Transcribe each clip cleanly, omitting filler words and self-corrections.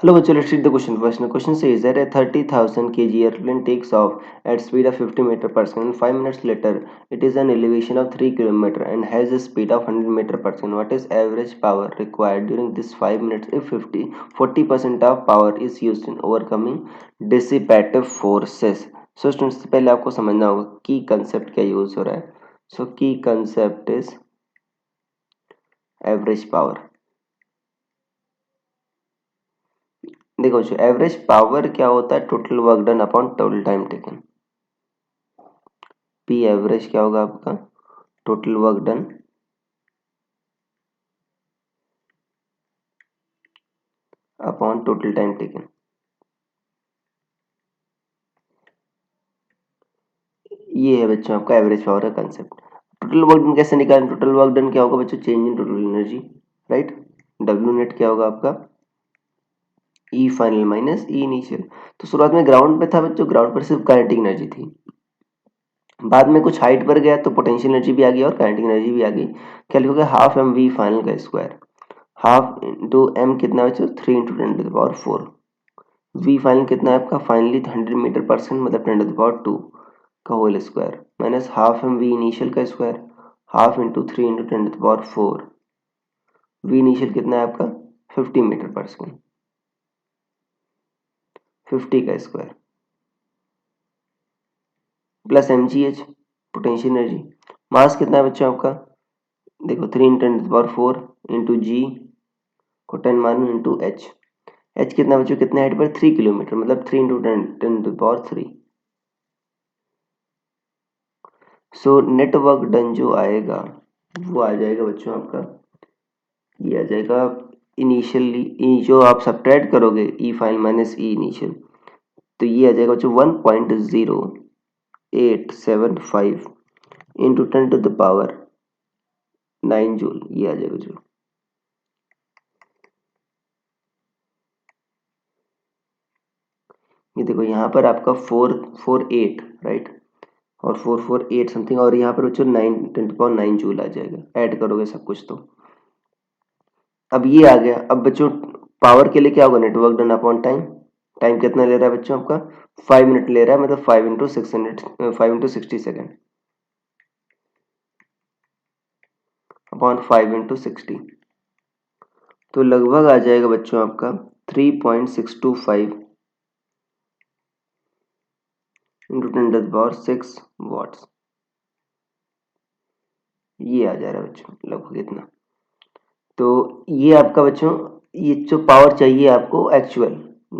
Hello, Bachcho, let's read the question first. The question says that a 30,000 kg airplane takes off at speed of 50 meter per second. 5 minutes later, it is an elevation of 3 kilometer and has a speed of 100 meter per second. What is average power required during this 5 minutes if 40% of power is used in overcoming dissipative forces? So students, पहले आपको समझना होगा की concept क्या use हो रहा है. So key concept is average power. देखो जो एवरेज पावर क्या होता है, total work done upon total time taken. P average क्या होगा आपका, total work done upon total time taken. ये है बच्चों आपका एवरेज पावर का कंसेप्ट. टोटल वर्क डन कैसे निकालें, टोटल वर्क डन क्या होगा बच्चों, change in total energy, right. W net क्या होगा आपका, ई फाइनल माइनस ई इनिशियल. तो शुरुआत में ग्राउंड पे था बच्चों, ग्राउंड पर सिर्फ काइनेटिक एनर्जी थी. बाद में कुछ हाइट पर गया तो पोटेंशियल एनर्जी भी आ गई और काइनेटिक एनर्जी भी आ गई. क्या लिखोगे, हाफ एम वी फाइनल का स्क्वायर. हाफ इंटू एम कितना बच्चों, 3 into 10 to the power 4. V final कितना है आपका, फाइनली 100 मीटर पर सेकंड मतलब 10 to the power 2 का whole square minus half M V initial का square. Half into 3 into 10 to the power 4. V initial कितना है आपका 50 मीटर पर सेकंड, 50 का square plus M G H potential energy. Mass कितना है बच्चों आपका, देखो 3 into 10 to the power 4 into G को 10 मानो इंटू एच. एच कितना बच्चों, कितने हाइट पर, 3 किलोमीटर मतलब 3 into 10 to the power 3. So net work done जो आएगा वो आ जाएगा बच्चों आपका, ये आ जाएगा इनिशियली जो आप सब्ट्रैक्ट करोगे ई फाइनल माइनस ई इनिशियल, तो ये आ जाएगा बच्चों 1.0875 into 10 to the power 9 joule. ये आ जाएगा जो, ये देखो यहाँ पर आपका 448 राइट, और 448 समथिंग, और यहाँ पर बच्चों 9 जूल आ जाएगा. ऐड करोगे सब कुछ तो अब ये आ गया. अब बच्चों पावर के लिए क्या होगा, network done upon time. Time कितना ले रहा है बच्चों आपका, 5 मिनट ले रहा है, मतलब 5 इंटू 60 अपॉन 5 इंटू 60. तो लगभग आ जाएगा बच्चों आपका 3.625 into 10 to the power 6 watts. ये आ जा रहा है बच्चों लगभग इतना. तो ये आपका बच्चों, ये जो पावर चाहिए आपको एक्चुअल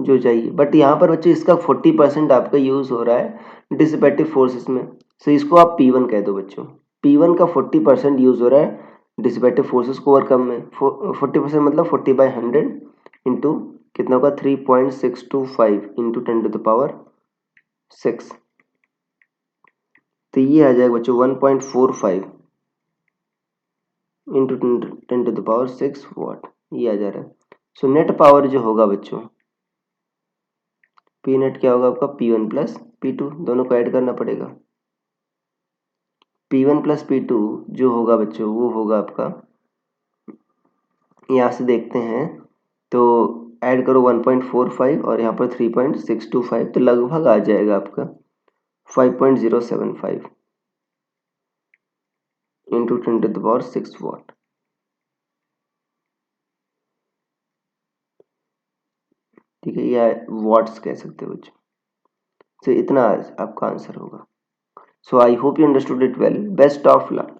जो चाहिए, बट यहाँ पर बच्चों इसका 40% आपका यूज हो रहा है डिसिपेटिव फोर्सेस में. सो इसको आप P1 कह दो बच्चों. P1 का 40% यूज हो रहा है डिसिपेटिव फोर्सेस को ओवरकम में. 40% मतलब 40/100 इंटू कितना होगा 3.625 इंटू 10 to the power 6. तो ये आ जाएगा बच्चों 1.45 into 10 to the power 6 what. ये आ जा रहा है. सो नेट पावर जो होगा बच्चों, पी नेट क्या होगा आपका, P1 प्लस P2, दोनों को ऐड करना पड़ेगा. P1 प्लस P2 जो होगा बच्चों वो होगा आपका, यहाँ से देखते हैं तो ऐड करो 1.45 और यहाँ पर 3.625, तो लगभग आ जाएगा आपका 5.075 into 10 to the power 6 what. ठीक है, या वॉट्स कह सकते हो बच्चों. तो इतना आपका आंसर होगा. So I hope you understood it well. Best of luck.